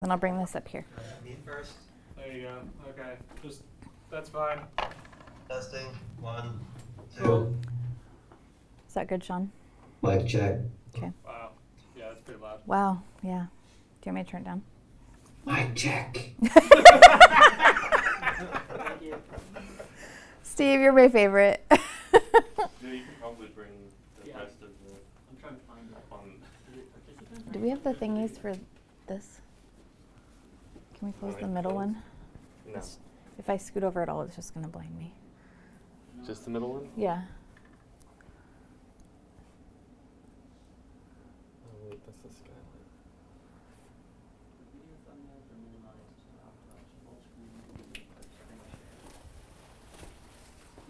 Then I'll bring this up here. Me first. There you go. Okay. Just, that's fine. Testing. 1, 2. Cool. Is that good, Sean? Mic check. Okay. Wow. Yeah, that's pretty loud. Wow. Yeah. Do you want me to turn it down? Mic check. Steve, you're my favorite. Yeah, you can probably bring the rest of the. I'm trying to find it. Is it participants? Do we have the thingies for this? Can we close the middle one? No. If I scoot over at all, it's just going to blind me. Just the middle one? Yeah. Oh, wait, that's the skylight. Video thumbnails are minimized to touch full screen screen share.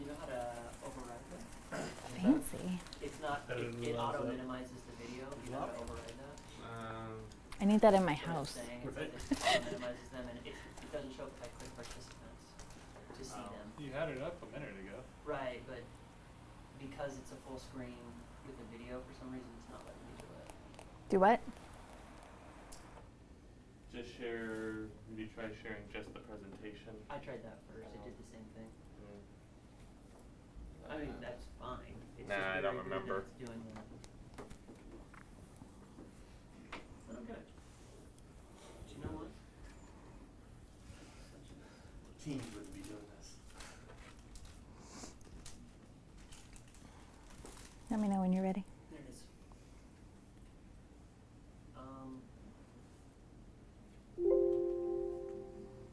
You know how to override that? Fancy. It's not, it auto minimizes the video. You know how to override that? I need that in my That's what house. it's saying. It says it auto minimizes them and it doesn't show up if I click participants to see them. You had it up a minute ago. Right, but because it's a full screen with the video, for some reason it's not letting me do it. Do what? Just share. Maybe try sharing just the presentation. I tried that first. It did the same thing. I mean, that's fine. It's Nah, just I don't very weird remember. that it's doing that. But I'm good. Do you know what? Teams would be doing this. Let me know when you're ready. There it is.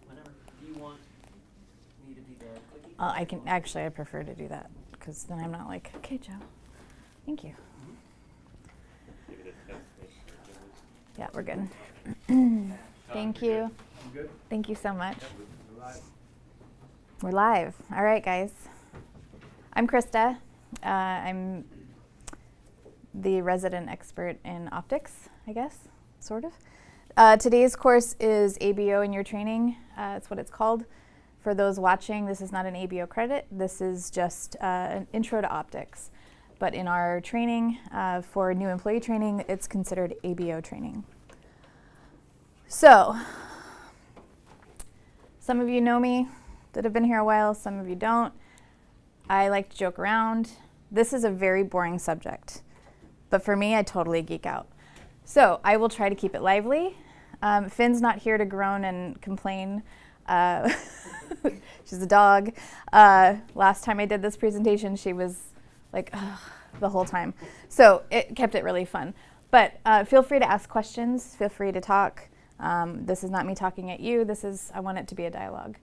Whenever. Do you want me to be the clicky? I can actually. I prefer to do that because then I'm not like, okay, Joe. Thank you. Give it a test. Make sure it goes. Yeah, we're good. Sean, Thank you're you. good? I'm good. Thank you so much. We're live. We're live. All right, guys. I'm Krista. I'm the resident expert in optics, I guess, sort of. Today's course is ABO in your training. That's what it's called. For those watching, this is not an ABO credit. This is just an intro to optics. But in our training, for new employee training, it's considered ABO training. So, some of you know me that have been here a while, some of you don't. I like to joke around. This is a very boring subject, but for me, I totally geek out. So I will try to keep it lively. Finn's not here to groan and complain. She's a dog. Last time I did this presentation, she was like, ugh, the whole time. So it kept it really fun. But feel free to ask questions. Feel free to talk. This is not me talking at you. I want it to be a dialogue.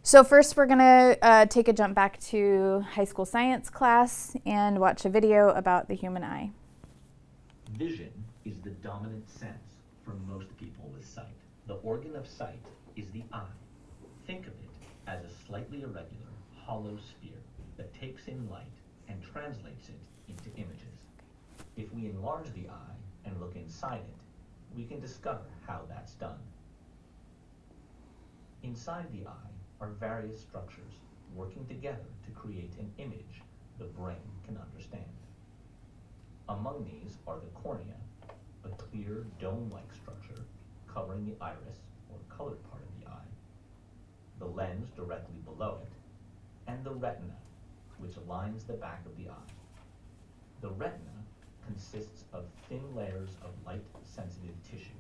So first we're gonna take a jump back to high school science class and watch a video about the human eye. Vision is the dominant sense for most people with sight. The organ of sight is the eye. Think of it as a slightly irregular, hollow sphere that takes in light and translates it into images. If we enlarge the eye and look inside it, we can discover how that's done. Inside the eye are various structures working together to create an image the brain can understand. Among these are the cornea, a clear dome-like structure covering the iris or colored part of the eye, the lens directly below it, and the retina, which lines the back of the eye. The retina consists of thin layers of light-sensitive tissue.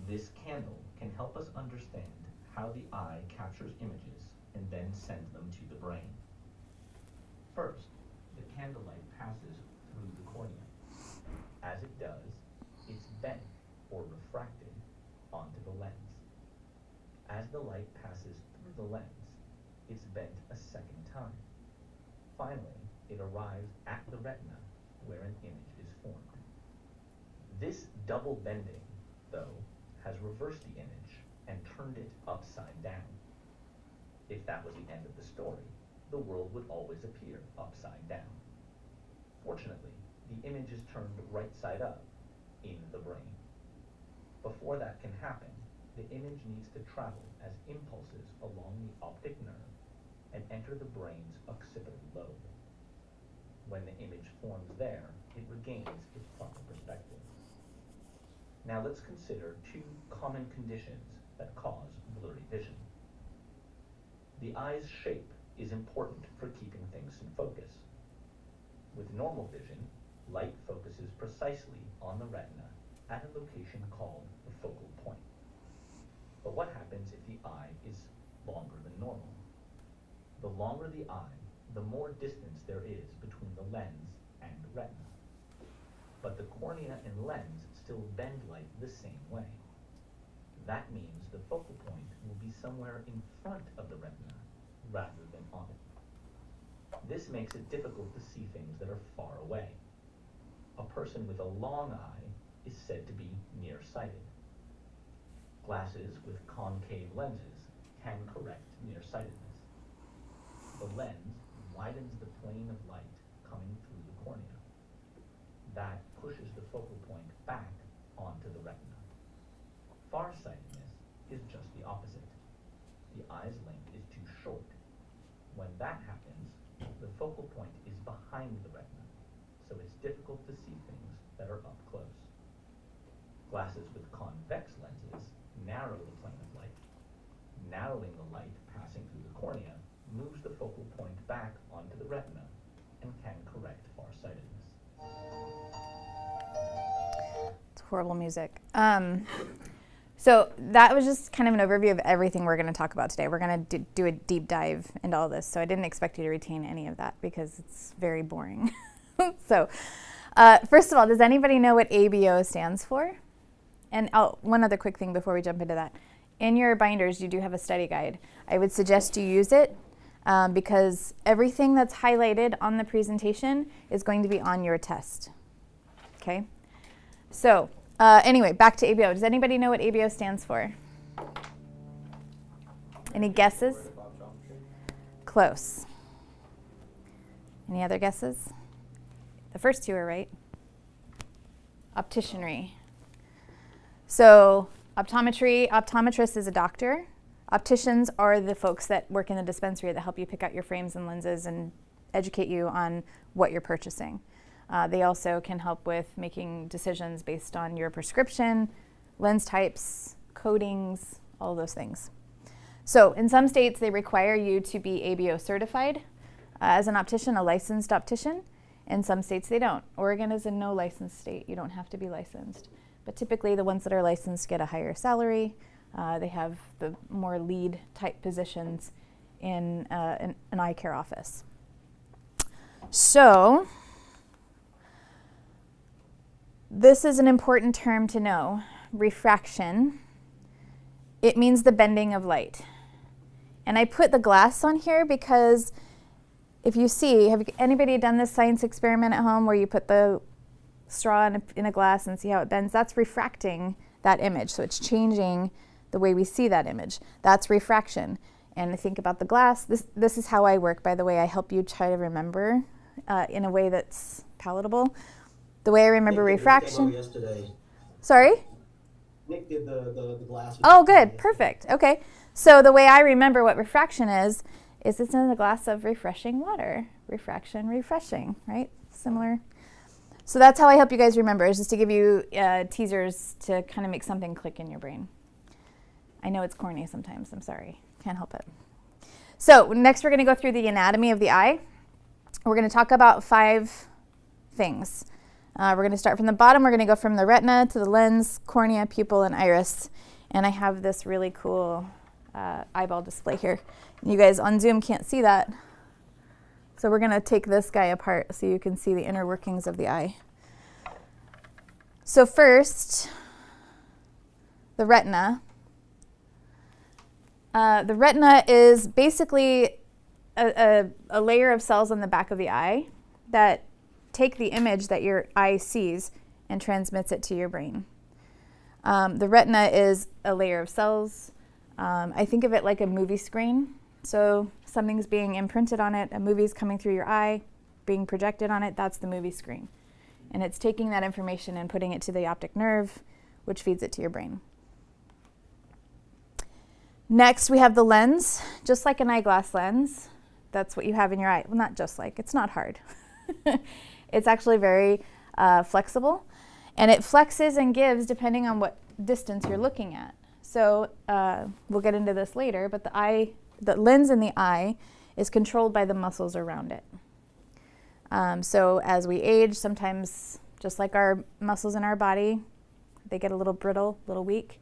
This candle can help us understand how the eye captures images and then sends them to the brain. First, the candlelight passes through the cornea. As it does, it's bent or refracted onto the lens. As the light passes through the lens, it's bent a second time. Finally, it arrives at the retina where an image is formed. This double bending, though, has reversed the image and turned it upside down. If that was the end of the story, the world would always appear upside down. Fortunately, the image is turned right side up in the brain. Before that can happen, the image needs to travel as impulses along the optic nerve and enter the brain's occipital lobe. When the image forms there, it regains its proper perspective. Now let's consider two common conditions that cause blurry vision. The eye's shape is important for keeping things in focus. With normal vision, light focuses precisely on the retina at a location called the focal point. But what happens if the eye is longer than normal? The longer the eye, the more distance there is between the lens and the retina. But the cornea and lens still bend light the same way. That means the focal point will be somewhere in front of the retina rather than on it. This makes it difficult to see things that are far away. A person with a long eye is said to be nearsighted. Glasses with concave lenses can correct nearsightedness. The lens widens the plane of light coming through the cornea. That pushes the focal point back onto the retina. Farsightedness is just the opposite. The eye's length is too short. When that happens, the focal point is behind the retina, so it's difficult to see things that are up close. Glasses with convex lenses narrow the plane of light. Narrowing the light passing through the cornea moves the focal point back onto the retina and can correct farsightedness. It's horrible music. So that was just kind of an overview of everything we're going to talk about today. We're going to do a deep dive into all this. So I didn't expect you to retain any of that because it's very boring. So first of all, does anybody know what ABO stands for? And one other quick thing before we jump into that. In your binders, you do have a study guide. I would suggest you use it because everything that's highlighted on the presentation is going to be on your test. Okay? So anyway, back to ABO. Does anybody know what ABO stands for? Any guesses? Close. Any other guesses? The first two are right. Opticianry. So optometrist is a doctor. Opticians are the folks that work in the dispensary that help you pick out your frames and lenses and educate you on what you're purchasing. They also can help with making decisions based on your prescription, lens types, coatings, all those things. So in some states, they require you to be ABO certified as an optician, a licensed optician. In some states, they don't. Oregon is a no license state. You don't have to be licensed. But typically, the ones that are licensed get a higher salary. They have the more lead type positions in an eye care office. So this is an important term to know. Refraction. It means the bending of light. And I put the glass on here because if you see, have anybody done this science experiment at home where you put the straw in a glass and see how it bends? That's refracting that image. So it's changing the way we see that image. That's refraction. And think about the glass. This is how I work, by the way. I help you try to remember in a way that's palatable. The way I remember refraction. Yesterday. Sorry? Nick did the glass. Oh, good. Perfect. Okay. So the way I remember what refraction is it's in a glass of refreshing water. Refraction, refreshing, right? Similar. So that's how I help you guys remember, is just to give you teasers to kind of make something click in your brain. I know it's corny sometimes. I'm sorry. Can't help it. So next we're going to go through the anatomy of the eye. We're going to talk about 5 things. We're going to start from the bottom. We're going to go from the retina to the lens, cornea, pupil, and iris. And I have this really cool eyeball display here. You guys on Zoom can't see that. So we're going to take this guy apart so you can see the inner workings of the eye. So first, the retina. The retina is basically a layer of cells on the back of the eye that take the image that your eye sees and transmits it to your brain. The retina is a layer of cells. I think of it like a movie screen. So something's being imprinted on it, a movie's coming through your eye, being projected on it, that's the movie screen. And it's taking that information and putting it to the optic nerve, which feeds it to your brain. Next, we have the lens. Just like an eyeglass lens, that's what you have in your eye. Well, not just like, it's not hard. It's actually very flexible. And it flexes and gives depending on what distance you're looking at. So we'll get into this later, but the lens in the eye is controlled by the muscles around it. So as we age, sometimes just like our muscles in our body, they get a little brittle, a little weak.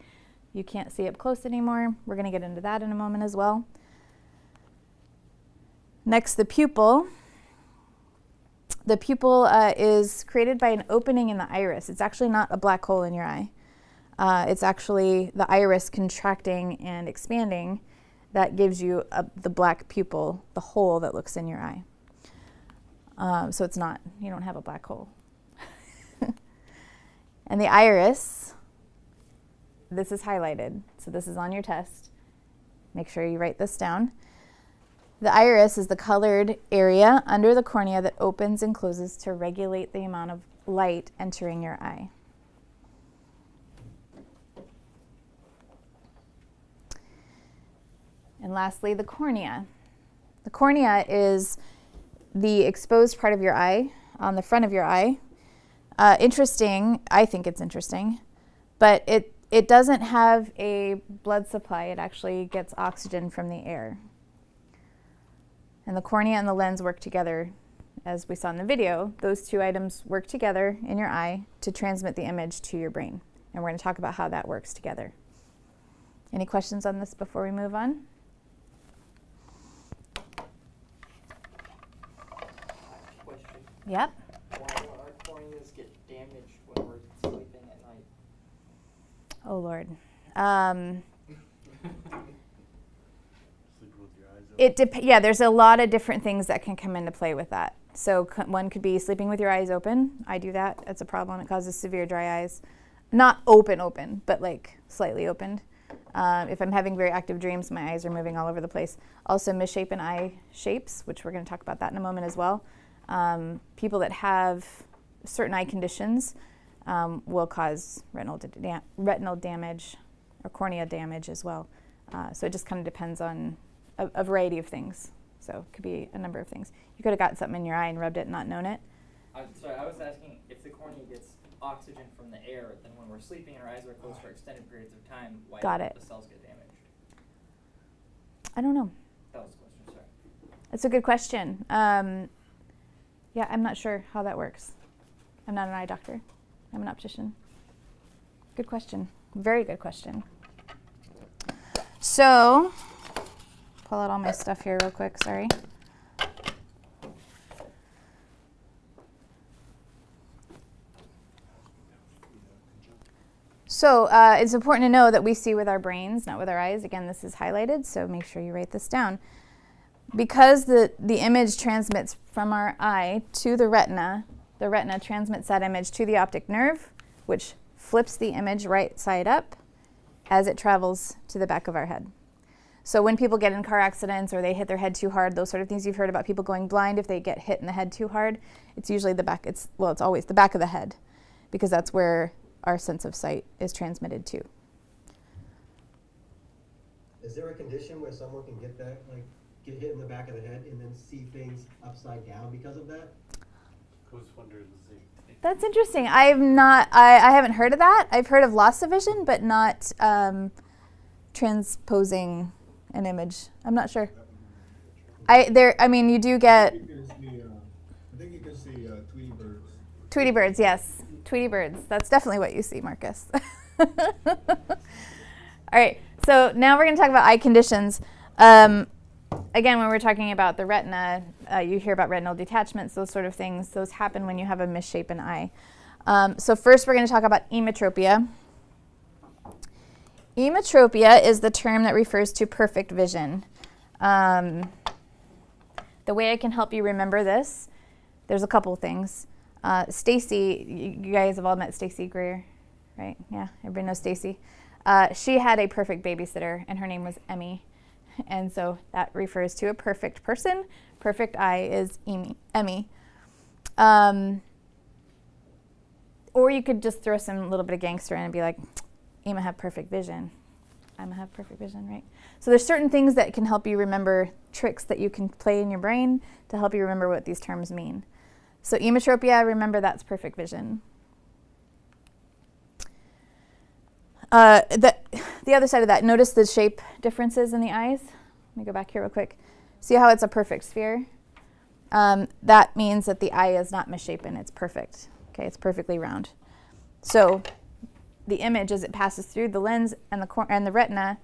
You can't see up close anymore. We're going to get into that in a moment as well. Next, the pupil. The pupil is created by an opening in the iris. It's actually not a black hole in your eye. It's actually the iris contracting and expanding that gives you the black pupil, the hole that looks in your eye. So it's not, you don't have a black hole. And the iris, this is highlighted. So this is on your test. Make sure you write this down. The iris is the colored area under the cornea that opens and closes to regulate the amount of light entering your eye. And lastly, the cornea. The cornea is the exposed part of your eye, on the front of your eye. Interesting, I think it's interesting, but it doesn't have a blood supply. It actually gets oxygen from the air. And the cornea and the lens work together, as we saw in the video. Those two items work together in your eye to transmit the image to your brain. And we're going to talk about how that works together. Any questions on this before we move on? Question. Yep. Why do our corneas get damaged when we're sleeping at night? Oh, Lord. Sleep with your eyes open. Yeah, there's a lot of different things that can come into play with that. So one could be sleeping with your eyes open. I do that. It's a problem. It causes severe dry eyes. Not open, but like slightly opened. If I'm having very active dreams, my eyes are moving all over the place. Also, misshapen eye shapes, which we're going to talk about that in a moment as well. People that have certain eye conditions will cause retinal damage or cornea damage as well. So it just kind of depends on a variety of things. So it could be a number of things. You could have got something in your eye and rubbed it and not known it. I'm sorry, I was asking if the cornea gets oxygen from the air, then when we're sleeping and our eyes are closed for extended periods of time, why don't the cells get damaged? I don't know. That was the question, sorry. That's a good question. Yeah, I'm not sure how that works. I'm not an eye doctor. I'm an optician. Good question. Very good question. So, pull out all my stuff here real quick, sorry. So it's important to know that we see with our brains, not with our eyes. Again, this is highlighted, so make sure you write this down. Because the image transmits from our eye to the retina transmits that image to the optic nerve, which flips the image right side up as it travels to the back of our head. So when people get in car accidents or they hit their head too hard, those sort of things you've heard about people going blind if they get hit in the head too hard, it's usually the back, it's always the back of the head, because that's where our sense of sight is transmitted to. Is there a condition where someone can get that, like get hit in the back of the head and then see things upside down because of that? Ghost Wonder is the same thing. That's interesting. I haven't heard of that. I've heard of loss of vision, but not transposing an image. I'm not sure. You do get. I think you can see Tweety birds. Tweety birds, yes. Tweety birds. That's definitely what you see, Marcus. All right. So now we're going to talk about eye conditions. Again, when we're talking about the retina, you hear about retinal detachments, those sort of things. Those happen when you have a misshapen eye. So first we're going to talk about emetropia. Emetropia is the term that refers to perfect vision. The way I can help you remember this, there's a couple things. Stacy, you guys have all met Stacy Greer, right? Yeah, everybody knows Stacy. She had a perfect babysitter, and her name was Emmy. And so that refers to a perfect person. Perfect eye is Emmy. Or you could just throw some little bit of gangster in and be like, Emma have perfect vision. Emma have perfect vision, right? So there's certain things that can help you remember, tricks that you can play in your brain to help you remember what these terms mean. So emetropia, remember that's perfect vision. The other side of that, notice the shape differences in the eyes. Let me go back here real quick. See how it's a perfect sphere? That means that the eye is not misshapen. It's perfect. Okay, it's perfectly round. So the image, as it passes through the lens and the retina,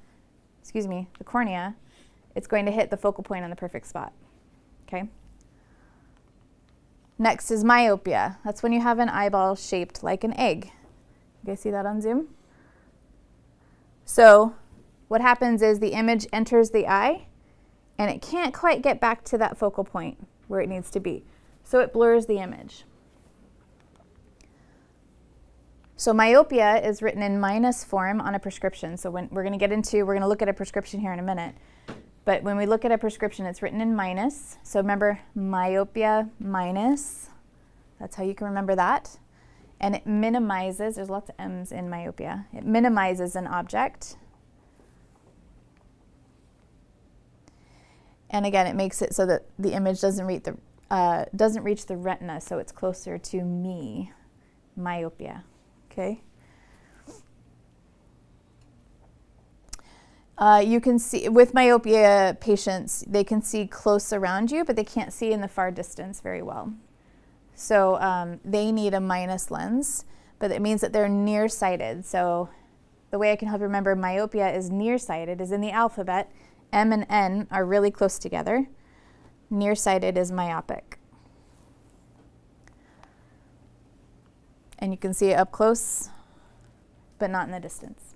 the cornea, it's going to hit the focal point on the perfect spot. Okay. Next is myopia. That's when you have an eyeball shaped like an egg. You guys see that on Zoom? So what happens is the image enters the eye, and it can't quite get back to that focal point where it needs to be. So it blurs the image. So myopia is written in minus form on a prescription. So when we're going to look at a prescription here in a minute. But when we look at a prescription, it's written in minus. So remember, myopia minus. That's how you can remember that. And it minimizes, there's lots of M's in myopia. It minimizes an object. And again, it makes it so that the image doesn't reach the retina, so it's closer to me, myopia. Okay. You can see, with myopia patients, they can see close around you, but they can't see in the far distance very well. So they need a minus lens, but it means that they're nearsighted. So the way I can help you remember myopia is nearsighted is in the alphabet. M and N are really close together. Nearsighted is myopic. And you can see it up close, but not in the distance.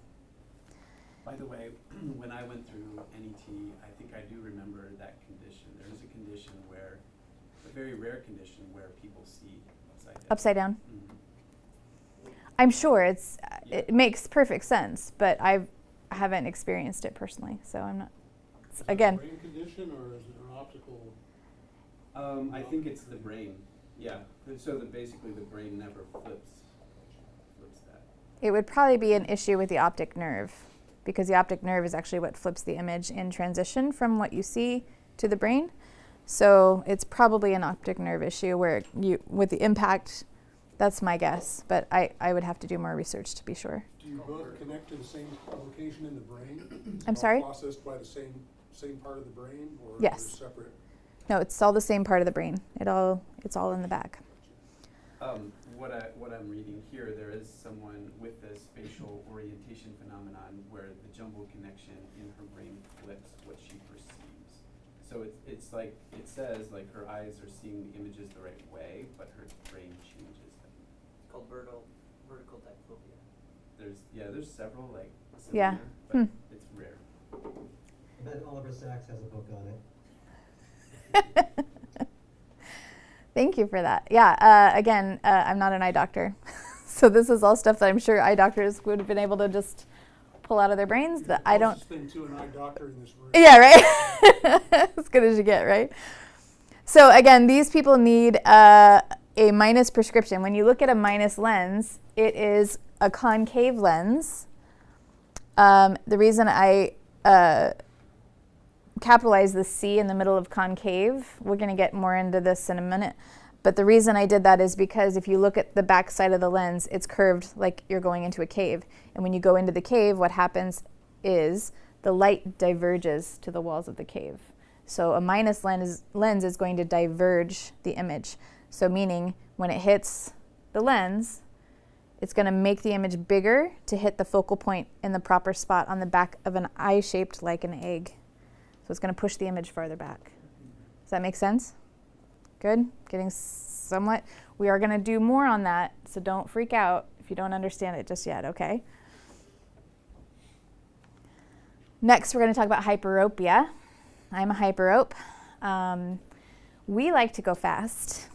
By the way, when I went through NET, I think I do remember that condition. There is a condition where, a very rare condition where people see upside down. Upside down? Mm-hmm. I'm sure it makes perfect sense, but I haven't experienced it personally, so I'm not. Again. Is it a brain condition or is it an optical? I think it's the brain. Yeah. So that basically the brain never flips that. It would probably be an issue with the optic nerve, because the optic nerve is actually what flips the image in transition from what you see to the brain. So it's probably an optic nerve issue where with the impact, that's my guess, but I would have to do more research to be sure. Do you both connect to the same location in the brain? I'm sorry? Processed by the same part of the brain, or yes. they're separate? No, it's all the same part of the brain. It's all in the back. What I'm reading here, there is someone with this spatial orientation phenomenon where the jumbled connection in her brain flips what she perceives. So it's like, it says like her eyes are seeing the images the right way, but her brain changes them. It's called vertical diplopia. There's several like similar, Yeah. but it's rare. I bet Oliver Sacks has a book on it. Thank you for that. Yeah, again, I'm not an eye doctor. So this is all stuff that I'm sure eye doctors would have been able to just pull out of their brains, but I don't. Thing to an eye doctor in this room. Yeah, right? As good as you get, right? So again, these people need a minus prescription. When you look at a minus lens, it is a concave lens. The reason I capitalize the C in the middle of concave, we're going to get more into this in a minute, but the reason I did that is because if you look at the back side of the lens, it's curved like you're going into a cave. And when you go into the cave, what happens is the light diverges to the walls of the cave. So a minus lens is going to diverge the image. So meaning when it hits the lens, it's going to make the image bigger to hit the focal point in the proper spot on the back of an eye shaped like an egg. So it's going to push the image farther back. Does that make sense? Good? Getting somewhat. We are going to do more on that, so don't freak out if you don't understand it just yet, okay? Next, we're going to talk about hyperopia. I'm a hyperope. We like to go fast.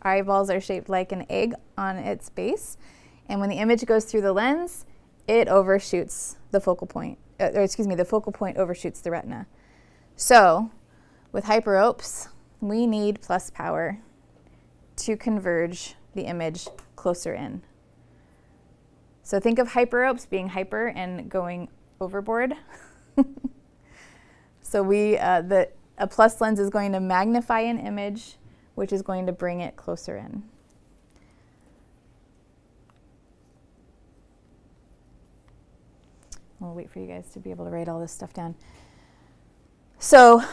Our eyeballs are shaped like an egg on its base, and when the image goes through the lens, it overshoots the focal point. The focal point overshoots the retina. So, with hyperopes, we need plus power to converge the image closer in. So think of hyperopes being hyper and going overboard. So a plus lens is going to magnify an image, which is going to bring it closer in. We'll wait for you guys to be able to write all this stuff down. So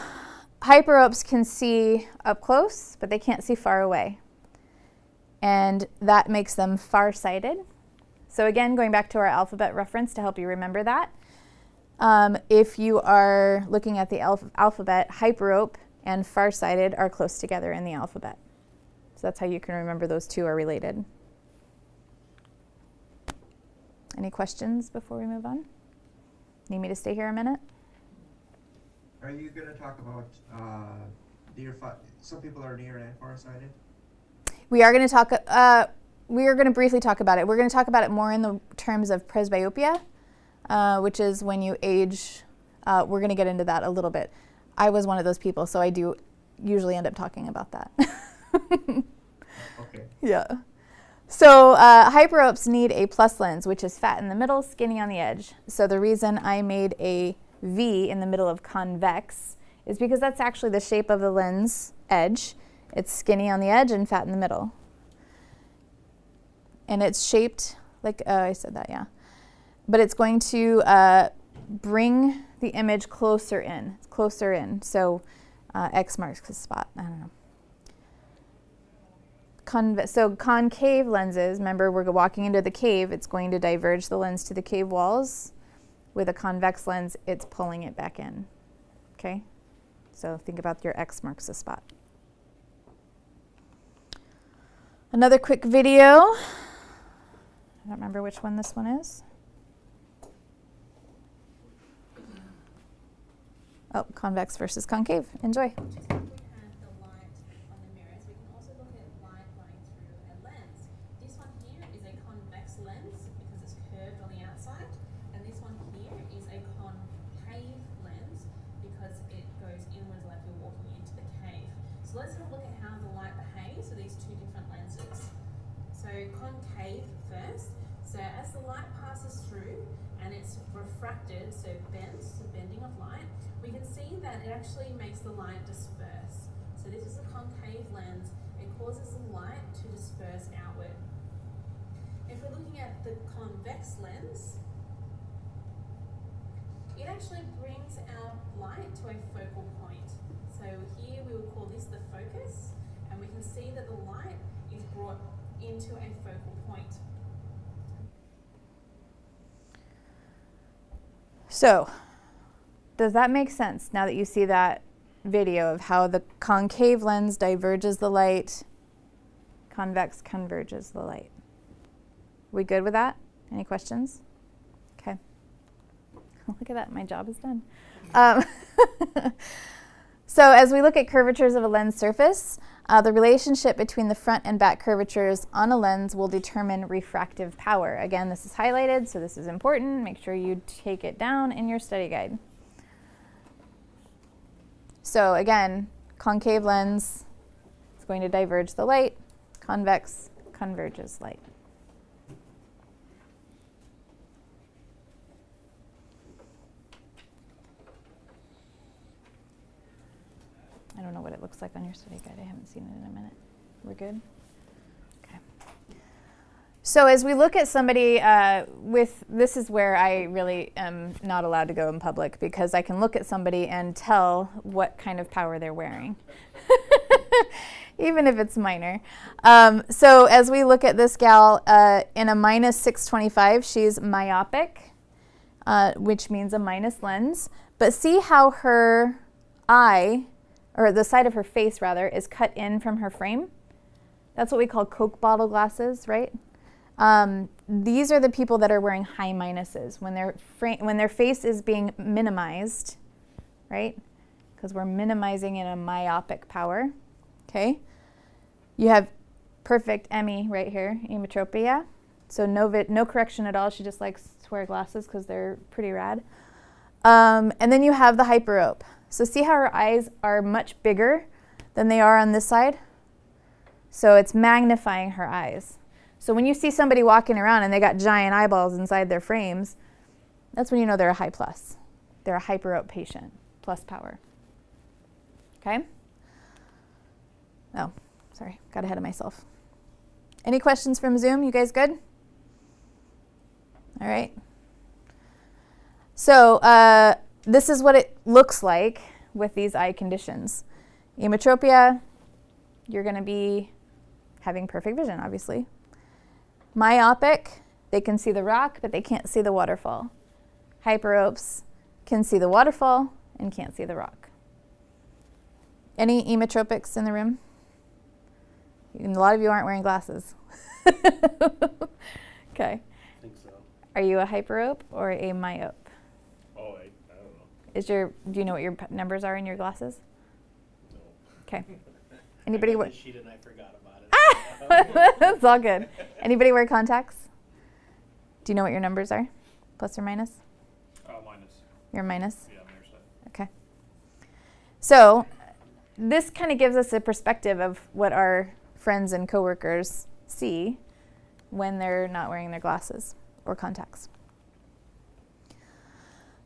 hyperopes can see up close, but they can't see far away. And that makes them farsighted. So again, going back to our alphabet reference to help you remember that, if you are looking at the alphabet, hyperope and farsighted are close together in the alphabet. So that's how you can remember those two are related. Any questions before we move on? Need me to stay here a minute? Are you going to talk about some people are near and farsighted? We are going to talk. We are going to briefly talk about it. We're going to talk about it more in the terms of presbyopia, which is when you age. We're going to get into that a little bit. I was one of those people, so I do usually end up talking about that. Okay. Yeah. So hyperopes need a plus lens, which is fat in the middle, skinny on the edge. So the reason I made a V in the middle of convex is because that's actually the shape of the lens edge. It's skinny on the edge and fat in the middle. And it's shaped like, I said that, yeah. But it's going to bring the image closer in. It's closer in. So X marks the spot. I don't know. So concave lenses, remember we're walking into the cave, it's going to diverge the lens to the cave walls. With a convex lens, it's pulling it back in. Okay? So think about your X marks the spot. Another quick video. I don't remember which one this one is. Oh, convex versus concave. Enjoy. Concave first. So as the light passes through and it's refracted, so bent, so bending of light, we can see that it actually makes the light disperse. So this is a concave lens. It causes the light to disperse outward. If we're looking at the convex lens, it actually brings our light to a focal point. So here we will call this the focus, and we can see that the light is brought into a focal point. So, does that make sense now that you see that video of how the concave lens diverges the light, convex converges the light? We good with that? Any questions? Okay. Look at that, my job is done. So as we look at curvatures of a lens surface, the relationship between the front and back curvatures on a lens will determine refractive power. Again, this is highlighted, so this is important. Make sure you take it down in your study guide. So again, concave lens is going to diverge the light. Convex converges light. I don't know what it looks like on your study guide. I haven't seen it in a minute. We're good? Okay. So as we look at somebody this is where I really am not allowed to go in public, because I can look at somebody and tell what kind of power they're wearing, even if it's minor. So as we look at this gal in a minus 625, she's myopic, which means a minus lens. But see how her eye, or the side of her face rather, is cut in from her frame? That's what we call Coke bottle glasses, right? These are the people that are wearing high minuses when their face is being minimized, right? Because we're minimizing in a myopic power. Okay. You have perfect Emmy right here, emetropia. So no correction at all. She just likes to wear glasses because they're pretty rad. And then you have the hyperope. So see how her eyes are much bigger than they are on this side? So it's magnifying her eyes. So when you see somebody walking around and they got giant eyeballs inside their frames, that's when you know they're a high plus. They're a hyperope patient, plus power. Okay? Oh, sorry, got ahead of myself. Any questions from Zoom? You guys good? All right. So this is what it looks like with these eye conditions. Emmetropia, you're going to be having perfect vision, obviously. Myopic, they can see the rock, but they can't see the waterfall. Hyperopes can see the waterfall and can't see the rock. Any emmetropics in the room? And a lot of you aren't wearing glasses. Okay. I think so. Are you a hyperope or a myope? Oh, I don't know. Do you know what your numbers are in your glasses? No. Okay. Anybody I wear? got the sheet and I forgot about it. That's all good. Anybody wear contacts? Do you know what your numbers are? Plus or minus? Minus. You're minus? Yeah, minus that. Okay. So this kind of gives us a perspective of what our friends and coworkers see when they're not wearing their glasses or contacts.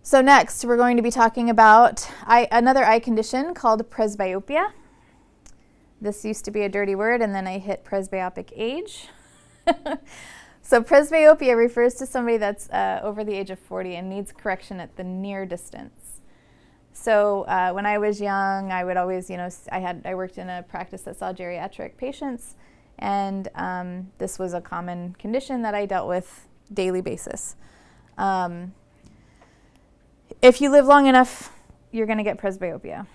So next, we're going to be talking about another eye condition called presbyopia. This used to be a dirty word, and then I hit presbyopic age. So presbyopia refers to somebody that's over the age of 40 and needs correction at the near distance. So when I was young, I would always, I worked in a practice that saw geriatric patients, and this was a common condition that I dealt with daily basis. If you live long enough, you're going to get presbyopia.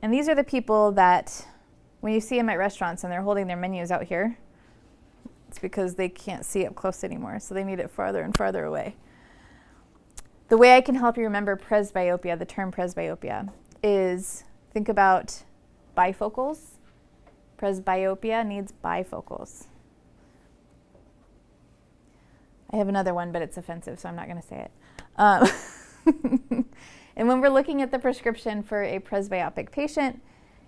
And these are the people that, when you see them at restaurants and they're holding their menus out here, it's because they can't see up close anymore, so they need it farther and farther away. The way I can help you remember presbyopia, the term presbyopia, is think about bifocals. Presbyopia needs bifocals. I have another one, but it's offensive, so I'm not going to say it. And when we're looking at the prescription for a presbyopic patient,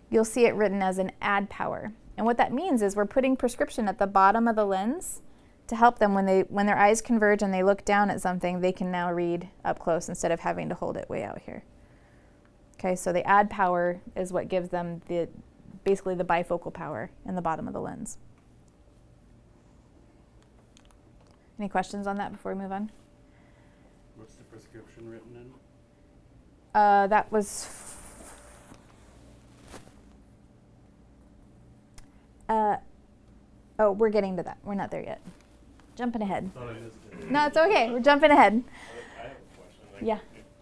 you'll see it written as an add power. And what that means is we're putting prescription at the bottom of the lens to help them when their eyes converge and they look down at something, they can now read up close instead of having to hold it way out here. Okay, so the add power is what gives them basically the bifocal power in the bottom of the lens. Any questions on that before we move on? What's the prescription written in? That was we're getting to that. We're not there yet. Jumping ahead. Thought I missed it. No, it's okay. We're jumping ahead. I have a question. Yeah.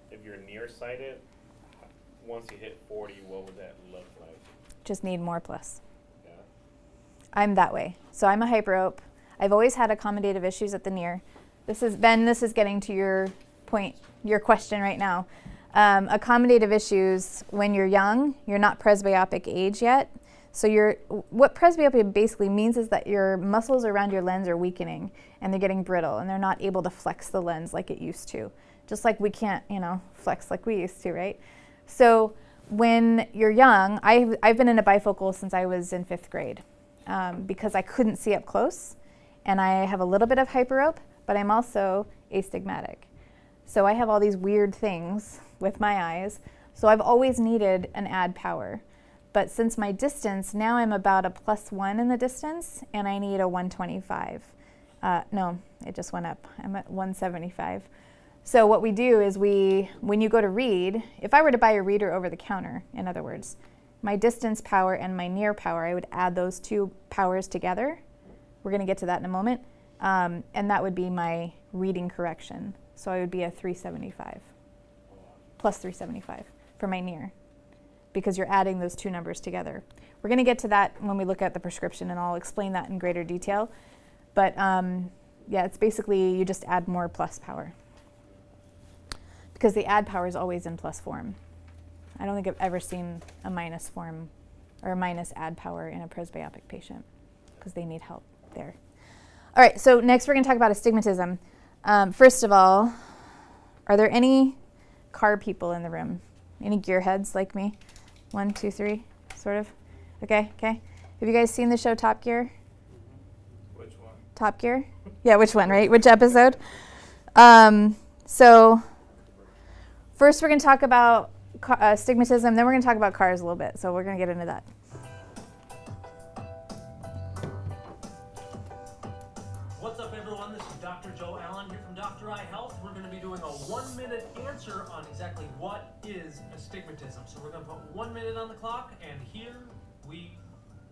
If you're nearsighted, once you hit 40, what would that look like? Just need more plus. Yeah. I'm that way. So I'm a hyperope. I've always had accommodative issues at the near. This is getting to your point, your question right now. Accommodative issues, when you're young, you're not presbyopic age yet. So what presbyopia basically means is that your muscles around your lens are weakening and they're getting brittle and they're not able to flex the lens like it used to. Just like we can't, flex like we used to, right? So when you're young, I've been in a bifocal since I was in 5th grade because I couldn't see up close, and I have a little bit of hyperope, but I'm also astigmatic. So I have all these weird things with my eyes. So I've always needed an add power. But since my distance, now I'm about a +1 in the distance, and I need a 125. No, it just went up. I'm at 175. So what we do is when you go to read, if I were to buy a reader over the counter, in other words, my distance power and my near power, I would add those two powers together. We're going to get to that in a moment. And that would be my reading correction. So I would be a 375, plus 375 for my near, because you're adding those two numbers together. We're going to get to that when we look at the prescription, and I'll explain that in greater detail. But yeah, it's basically you just add more plus power, because the add power is always in plus form. I don't think I've ever seen a minus form or a minus add power in a presbyopic patient, because they need help there. All right, so next we're going to talk about astigmatism. First of all, are there any car people in the room? Any gearheads like me? 1, 2, 3, sort of? Okay. Have you guys seen the show Top Gear? Which one? Top Gear? Yeah, which one, right? Which episode? So first we're going to talk about astigmatism, then we're going to talk about cars a little bit. So we're going to get into that. What's up, everyone? This is Dr. Joe Allen here from Dr. Eye Health. We're going to be doing a 1-minute answer on exactly what is astigmatism. So we're going to put 1 minute on the clock, and here we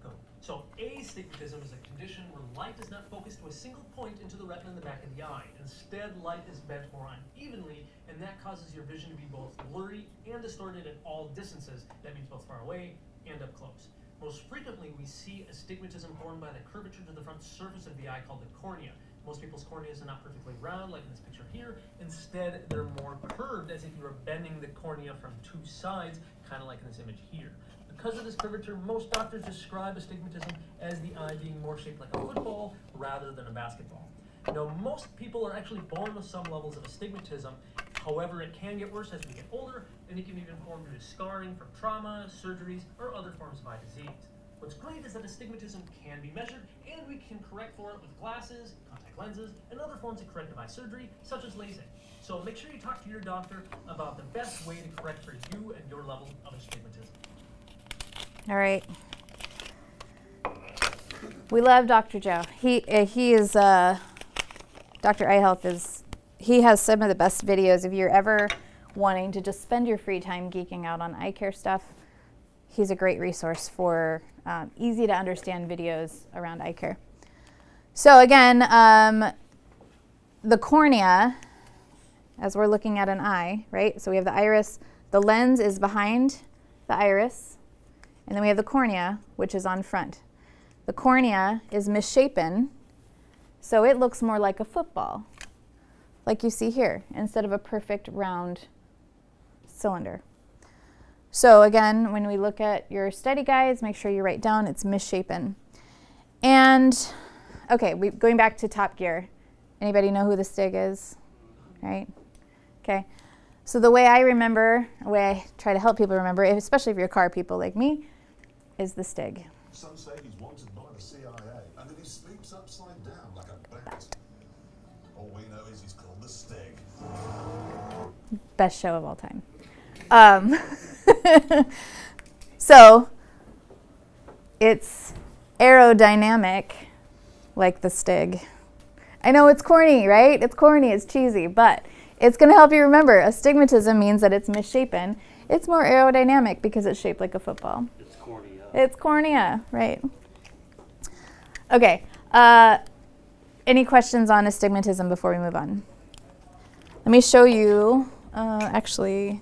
go. So astigmatism is a condition where light does not focus to a single point into the retina in the back of the eye. Instead, light is bent more unevenly, and that causes your vision to be both blurry and distorted at all distances. That means both far away and up close. Most frequently, we see astigmatism formed by the curvature to the front surface of the eye called the cornea. Most people's corneas are not perfectly round like in this picture here. Instead, they're more curved, as if you were bending the cornea from two sides, kind of like in this image here. Because of this curvature, most doctors describe astigmatism as the eye being more shaped like a football rather than a basketball. Now, most people are actually born with some levels of astigmatism. However, it can get worse as we get older, and it can even form due to scarring from trauma, surgeries, or other forms of eye disease. What's great is that astigmatism can be measured, and we can correct for it with glasses, contact lenses, and other forms of corrective eye surgery, such as LASIK. So make sure you talk to your doctor about the best way to correct for you and your level of astigmatism. All right. We love Dr. Joe. He is, Dr. Eye Health is, he has some of the best videos. If you're ever wanting to just spend your free time geeking out on eye care stuff, he's a great resource for easy to understand videos around eye care. So again, the cornea, as we're looking at an eye, right? So we have the iris, the lens is behind the iris, and then we have the cornea, which is on front. The cornea is misshapen, so it looks more like a football, like you see here, instead of a perfect round cylinder. So again, when we look at your study guides, make sure you write down it's misshapen. And okay, going back to Top Gear. Anybody know who the Stig is? Right? Okay. So the way I remember, the way I try to help people remember, especially if you're car people like me, is the Stig. Some say he's wanted by the CIA, and that he sleeps upside down like a bat. All we know is he's called the Stig. Best show of all time. So it's aerodynamic like the Stig. I know it's corny, right? It's corny, it's cheesy, but it's going to help you remember. Astigmatism means that it's misshapen. It's more aerodynamic because it's shaped like a football. It's cornea. It's cornea, right? Okay. Any questions on astigmatism before we move on? Let me show you, actually,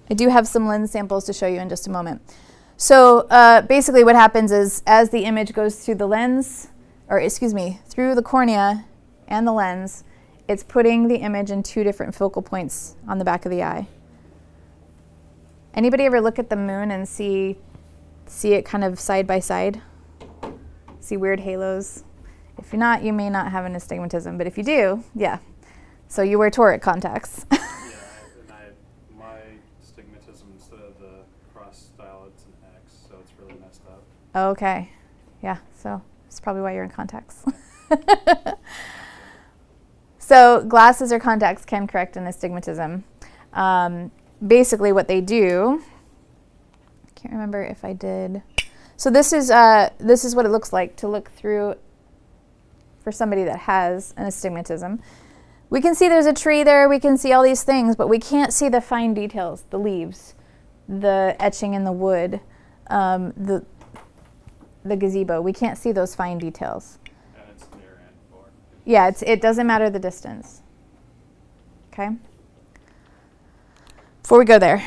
I do have some lens samples to show you in just a moment. So basically what happens is as the image goes through the lens, or excuse me, through the cornea and the lens, it's putting the image in two different focal points on the back of the eye. Anybody ever look at the moon and see it kind of side by side? See weird halos? If you're not, you may not have an astigmatism, but if you do, yeah. So you wear toric contacts. My astigmatism, instead of the cross style, it's an X, so it's really messed up. Okay. Yeah, so that's probably why you're in contacts. So glasses or contacts can correct an astigmatism. Basically what they do, I can't remember if I did. So this is what it looks like to look through for somebody that has an astigmatism. We can see there's a tree there, we can see all these things, but we can't see the fine details, the leaves, the etching in the wood, the gazebo. We can't see those fine details. And it's near and far. Yeah, it doesn't matter the distance. Okay? Before we go there.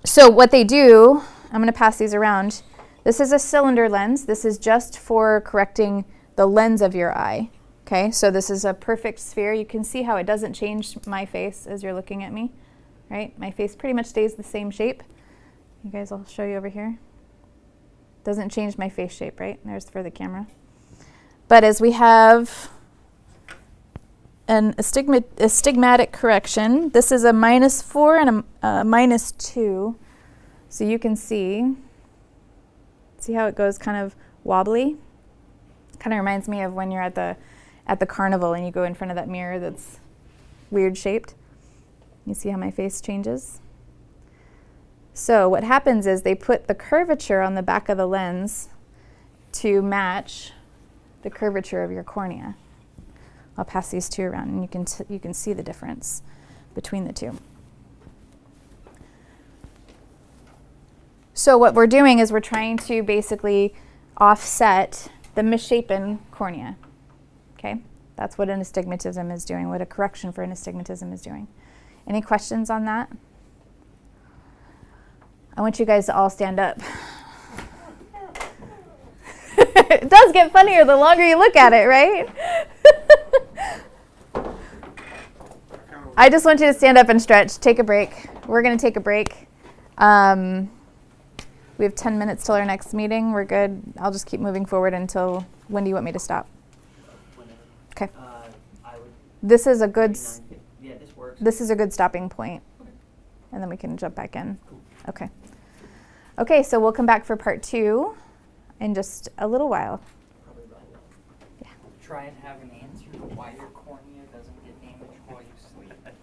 So what they do, I'm going to pass these around. This is a cylinder lens. This is just for correcting the lens of your eye. Okay, so this is a perfect sphere. You can see how it doesn't change my face as you're looking at me, right? My face pretty much stays the same shape. You guys, I'll show you over here. Doesn't change my face shape, right? There's for the camera. But as we have an astigmatic correction, this is a -4 and a -2. So you can see how it goes kind of wobbly? Kind of reminds me of when you're at the carnival and you go in front of that mirror that's weird shaped. You see how my face changes? So what happens is they put the curvature on the back of the lens to match the curvature of your cornea. I'll pass these two around, and you can see the difference between the two. So what we're doing is we're trying to basically offset the misshapen cornea. Okay, that's what an astigmatism is doing, what a correction for an astigmatism is doing. Any questions on that? I want you guys to all stand up. It does get funnier the longer you look at it, right? I just want you to stand up and stretch. Take a break. We're going to take a break. We have 10 minutes till our next meeting. We're good. I'll just keep moving forward until, when do you want me to stop? Okay. This is a good, this is a good stopping point. And then we can jump back in. Okay. Okay, so we'll come back for part 2 in just a little while. Yeah. Try and have an answer to why your cornea doesn't get